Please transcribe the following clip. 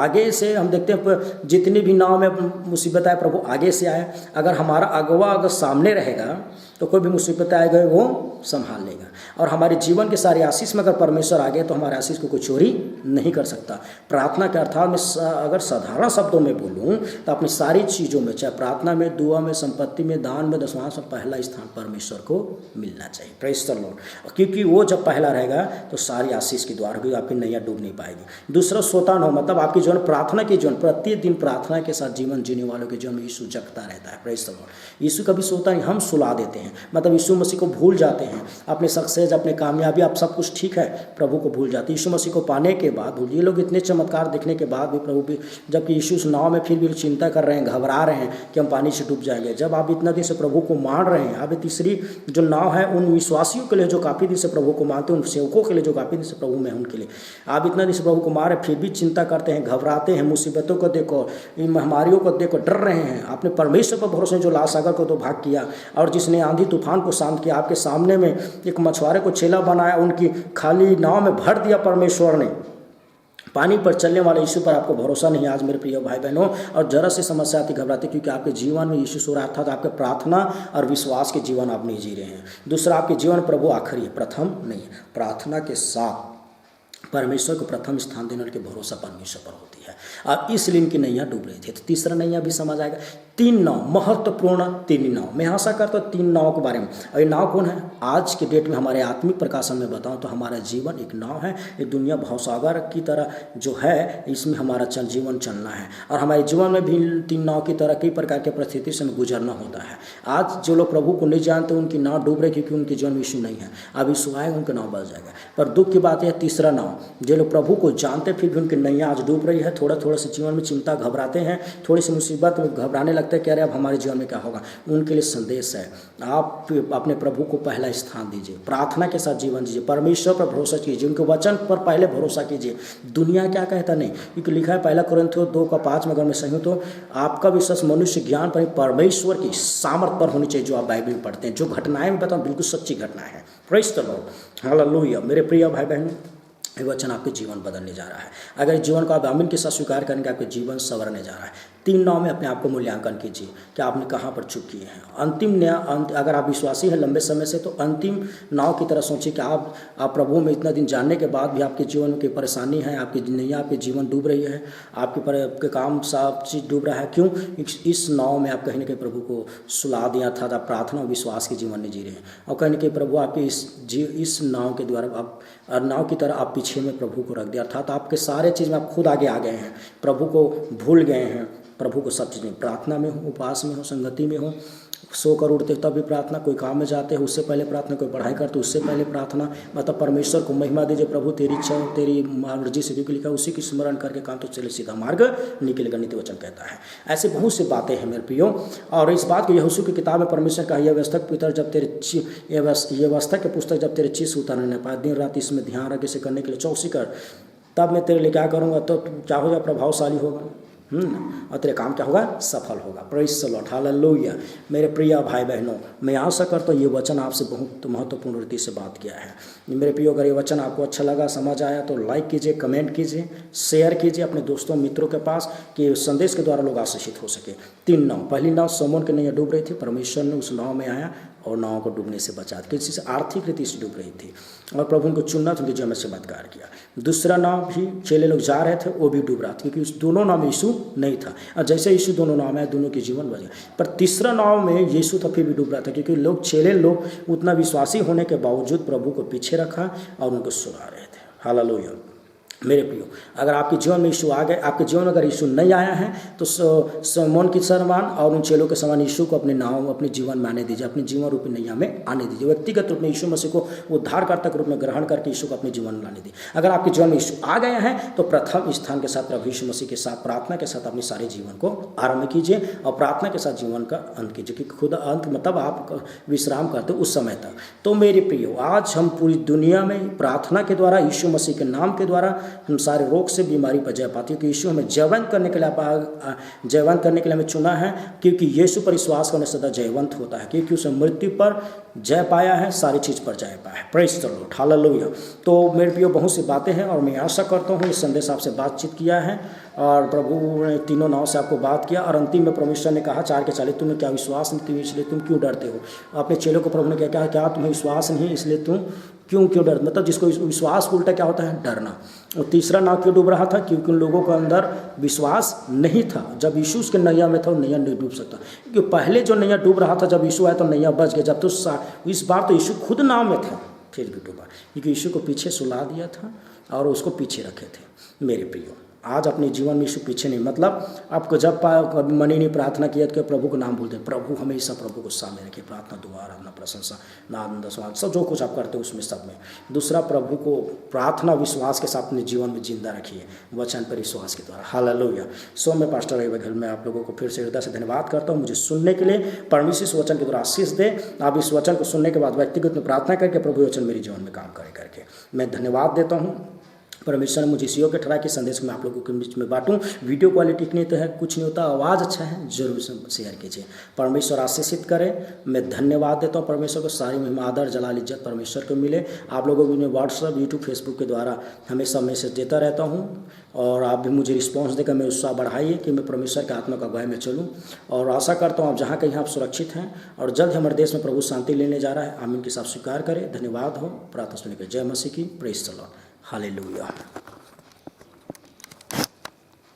आगे से हम देखते हैं जितनी भी नाव में मुसीबत आए प्रभु आगे से आए। अगर हमारा अगवा अगर सामने रहेगा तो कोई भी मुसीबत आएगा वो संभाल लेगा। और हमारे जीवन के सारे आशीष में अगर परमेश्वर आ गए तो हमारे आशीष को कोई चोरी नहीं कर सकता। प्रार्थना के अर्थात में अगर साधारण शब्दों में बोलूँ तो अपनी सारी चीज़ों में, चाहे प्रार्थना में, दुआ में, संपत्ति में, दान में, दशमांश में पहला स्थान परमेश्वर को मिलना चाहिए। Praise the Lord. क्योंकि वो जब पहला रहेगा तो सारी आशीष की द्वार होगी, आपकी नैया डूब नहीं पाएगी। दूसरा सोता न हो, मतलब आपकी जीवन प्रार्थना की जीवन, प्रतिदिन प्रार्थना के साथ जीवन जीने वालों के जीवन में यीशु जगता रहता है। Praise the Lord. यीशु कभी सोता नहीं, हम सुला देते हैं, मतलब यीशु मसीह को भूल जाते हैं, अपने सक्सेस, अपने कामयाबी, आप सब कुछ ठीक है, प्रभु को भूल जाते हैं। यीशु मसीह को पाने के बाद भूल, ये लोग इतने चमत्कार देखने के बाद भी प्रभु भी, जबकि यीशु उस नाव में फिर भी चिंता कर रहे हैं, घबरा रहे हैं कि हम पानी से डूब जाएंगे। जब आप इतना दिन से प्रभु को मान रहे हैं, अब तीसरी जो नाव है उन विश्वासियों के लिए जो काफ़ी दिन से प्रभु को मानते हैं, उन सेवकों के लिए जो काफ़ी दिन से प्रभु में, उनके लिए आप इतना दिन से प्रभु को मान रहे फिर भी चिंता करते हैं, घबराते हैं, मुसीबतों को देखो, इन महामारियों को देखो, डर रहे हैं। आपने परमेश्वर पर भरोसे जो लाल सागर को तो भाग किया, और जिसने आंधी तूफान को शांत किया, आपके सामने में एक मछुआरे को चेला बनाया, उनकी खाली नाव में भर दिया परमेश्वर ने। पानी पर चलने वाले यीशु पर आपको भरोसा नहीं आज मेरे प्रिय भाई बहनों, और जरा सी समस्या आती, घबराती, क्योंकि आपके जीवन में यीशु सो रहा था, तो आपके प्रार्थना और विश्वास के जीवन आप नहीं जी रहे हैं। दूसरा, आपके जीवन प्रभु आखिरी है, प्रथम नहीं है। प्रार्थना के साथ परमेश्वर को प्रथम स्थान देने के भरोसा परमेश्वर पर होती है, और इसलिए इनकी नैया डूब रही थी। तो तीसरा नैया भी समझ आएगा। 3 नाव, महत्वपूर्ण 3 नाव, मैं आशा करता हूँ 3 नाव के बारे में। और ये नाव कौन है? आज के डेट में हमारे आत्मिक प्रकाशन में बताऊँ तो हमारा जीवन एक नाव है। ये दुनिया भवसागर की तरह जो है, इसमें हमारा जीवन चलना है, और हमारे जीवन में भी 3 नाव की तरह कई प्रकार के परिस्थिति से गुजरना होता है। आज जो लोग प्रभु को नहीं जानते उनकी नाव डूब रही, क्योंकि उनके जीवन में यीशु नहीं है। अब यीशु आएगा, उनका नाव बच जाएगा। पर दुख की बात है, तीसरा नाव, जो लोग प्रभु को जानते फिर भी उनकी नैया आज डूब रही है, थोड़ा थोड़ा से जीवन में चिंता, घबराते हैं, थोड़ी सी मुसीबत में घबराने लगते हैं, कह रहे अब हमारे जीवन में क्या होगा। उनके लिए संदेश है, आप अपने प्रभु को पहला स्थान दीजिए, प्रार्थना के साथ जीवन दीजिए, परमेश्वर पर भरोसा कीजिए, उनके वचन पर पहले भरोसा कीजिए। दुनिया क्या कहता नहीं, क्योंकि लिखा है 1 कोरिन्थियों 2:5 में, अगर मैं सही हूँ तो, आपका विश्वास मनुष्य ज्ञान पर, परमेश्वर की सामर्थ पर होनी चाहिए। जो आप बाइबल में पढ़ते हैं, जो घटनाएं मैं बताऊँ बिल्कुल सच्ची घटना है। Praise the Lord, hallelujah. मेरे प्रिय भाई बहन, ये वचन आपके जीवन बदलने जा रहा है। अगर इस जीवन को आप आमीन के साथ स्वीकार करेंगे, आपके जीवन संवरने जा रहा है। 3 नाव में अपने आप को मूल्यांकन कीजिए कि आपने कहाँ पर चूक किए हैं। अंतिम अगर आप विश्वासी हैं लंबे समय से, तो अंतिम नाव की तरह सोचिए कि आप प्रभु में इतना दिन जानने के बाद भी आपके जीवन में कोई परेशानी है, आपकी नैया, आपके जीवन डूब रही है, आपके काम सब चीज़ डूब रहा है। क्यों? इस नाव में आप कहीं ना कहीं प्रभु को सुला दिया था, आप प्रार्थना और विश्वास के जीवन नहीं जी रहे हैं, और कहीं ना कहीं प्रभु आपके इस नाव के द्वारा आप नाव की तरह आप पीछे में प्रभु को रख दिया, अर्थात आपके सारे चीज़ में आप खुद आगे आ गए हैं, प्रभु को भूल गए हैं। प्रभु को सब चीज़ें, प्रार्थना में हो, उपवास में हो, संगति में हो, सोकर उठते तब भी प्रार्थना, कोई काम में जाते हैं उससे पहले प्रार्थना, कोई पढ़ाई करते उससे पहले प्रार्थना, मतलब परमेश्वर को महिमा दीजिए, प्रभु तेरी इच्छा तेरी मर्जी से जो लिखा उसी की स्मरण करके काम तो चले सीधा मार्ग निकलेगा, नित्य वचन कहता है। ऐसे बहुत सी बातें हैं मेरे प्रियो, और इस बात को यहोशू की किताब में परमेश्वर का यह व्यवस्था पुत्र जब तेरे ये व्यवस्था के पुस्तक जब तेरे चीज उतारने नहीं पाए, दिन रात इसमें ध्यान रख, इसे करने के लिए चौकसी कर, तब मैं तेरे लिए क्या करूँगा, तो क्या होगा, प्रभावशाली होगा, और तेरे काम क्या होगा, सफल होगा। Praise the Lord, hallelujah. मेरे प्रिय भाई बहनों, मैं आशा करता हूँ ये वचन आपसे बहुत महत्वपूर्ण रीति से बात किया है। मेरे प्रियो, अगर ये वचन आपको अच्छा लगा, समझ आया, तो लाइक कीजिए, कमेंट कीजिए, शेयर कीजिए अपने दोस्तों मित्रों के पास, कि संदेश के द्वारा लोग आशीषित हो सके। 3 नाव, पहली नाव सोमोन की नैया डूब रही थी, परमेश्वर ने उस नाव में आया और नाव को डूबने से बचा, किसी से आर्थिक रीति से डूब रही थी, और प्रभु उनको चुनना था, उनके जीवन में चमत्कार किया। दूसरा नाव भी चेले लोग जा रहे थे, वो भी डूब रहा था, क्योंकि उस दोनों नाव में यीशु नहीं था, और जैसे यीशु दोनों नाव में, दोनों के जीवन बच गए। पर तीसरा नाव में यीशु था, फिर भी डूब रहा था, क्योंकि चेले लोग उतना विश्वासी होने के बावजूद प्रभु को पीछे रखा और उनको सुना रहे थे। हालेलुया। मेरे प्रियो, अगर आपके जीवन में यीशु आ गए, आपके जीवन में अगर यीशु नहीं आया है, तो सोमोन के समान और उन चेलों के समान यीशु को अपने नाव, अपने जीवन में आने दीजिए, अपने जीवन रूपी नैया में आने दीजिए। व्यक्तिगत रूप में यीशु मसीह को उद्धारकर्ता के रूप में ग्रहण करके यीशु को अपने जीवन में लाने दीजिए। अगर आपके जीवन में यीशु आ गए हैं, तो प्रथम स्थान के साथ प्रभु यीशु मसीह के साथ प्रार्थना के साथ अपने सारे जीवन को आरंभ कीजिए, और प्रार्थना के साथ जीवन का अंत कीजिए, क्योंकि खुद अंत मतलब आप विश्राम करते उस समय तक। तो मेरे प्रियो, आज हम पूरी दुनिया में प्रार्थना के द्वारा, यीशु मसीह के नाम के द्वारा हम सारे रोग से, बीमारी पर जय पाती है। कि यीशु हमें जयवंत करने के लिए हमें चुना है, क्योंकि यीशु पर विश्वास करने सदा जयवंत होता है, क्योंकि उसने मृत्यु पर जय पाया है, सारी चीज़ पर जय पाया है। Praise the Lord, hallelujah. तो मेरे प्रियो, बहुत सी बातें हैं, और मैं आशा करता हूँ ये संदेश आपसे बातचीत किया है। और प्रभु ने तीनों नाव से आपको बात किया और अंतिम में परमेश्वर ने कहा 4:40, तुम्हें क्या विश्वास नहीं, तुम्हें इसलिए तुम क्यों डरते हो। अपने चेलों को प्रभु ने क्या क्या तुम्हें विश्वास नहीं इसलिए तुम क्यों डर, मतलब जिसको विश्वास को उल्टा क्या होता है, डरना। और तीसरा नाव क्यों डूब रहा था, क्योंकि उन लोगों के अंदर विश्वास नहीं था। जब यीशु उसके नैया में था, नैया नहीं डूब सकता, क्योंकि पहले जो नैया डूब रहा था जब यीशु आया तो नैया बच गया। जब तो इस बार तो यीशु खुद नाव में था फिर भी डूबा, क्योंकि यीशु को पीछे सुला दिया था और उसको पीछे रखे थे। मेरे प्रियो, आज अपने जीवन में यीशु पीछे नहीं, मतलब आपको जब कभी मन ही नहीं प्रार्थना किया तो प्रभु को नाम बोलते, प्रभु हमेशा प्रभु को सामने रखिए, प्रार्थना, दुआ, आराधना, प्रशंसा, नाम, दसवां, सब जो कुछ आप करते हो उसमें सब में। दूसरा, प्रभु को प्रार्थना विश्वास के साथ अपने जीवन में जिंदा रखिए, वचन पर विश्वास के द्वारा। हालेलुया। सो मैं पास्टर रवि बघेल में आप लोगों को फिर से हृदय से धन्यवाद करता हूँ मुझे सुनने के लिए। परमेश्वर इस वचन के द्वारा आशीष दे। आप इस वचन को सुनने के बाद व्यक्तिगत में प्रार्थना करके प्रभु वचन मेरे जीवन में काम करे करके मैं धन्यवाद देता हूँ। परमेश्वर ने मुझे इस योग्य ठहराया कि संदेश में आप लोगों के बीच में बांटूं। वीडियो क्वालिटी इतनी तो है, कुछ नहीं होता, आवाज़ अच्छा है, जरूर शेयर कीजिए। परमेश्वर आशीषित करे। मैं धन्यवाद देता हूं परमेश्वर को। सारी महिमा, आदर, जलाल, इज्जत परमेश्वर को मिले। आप लोगों को मैं व्हाट्सअप, यूट्यूब, फेसबुक के द्वारा हमेशा मैसेज देता रहता हूँ और आप भी मुझे रिस्पॉन्स देकर मैं उत्साह बढ़ाइए कि मैं परमेश्वर के आत्मा का अगुवाई में चलूँ। और आशा करता हूँ आप जहाँ कहीं आप सुरक्षित हैं और जल्द हमारे देश में प्रभु शांति लेने जा रहा है। आमीन के साथ स्वीकार करें। धन्यवाद हो। प्रार्थना सुनने के जय मसीह की। Praise the Lord. हालेलुया।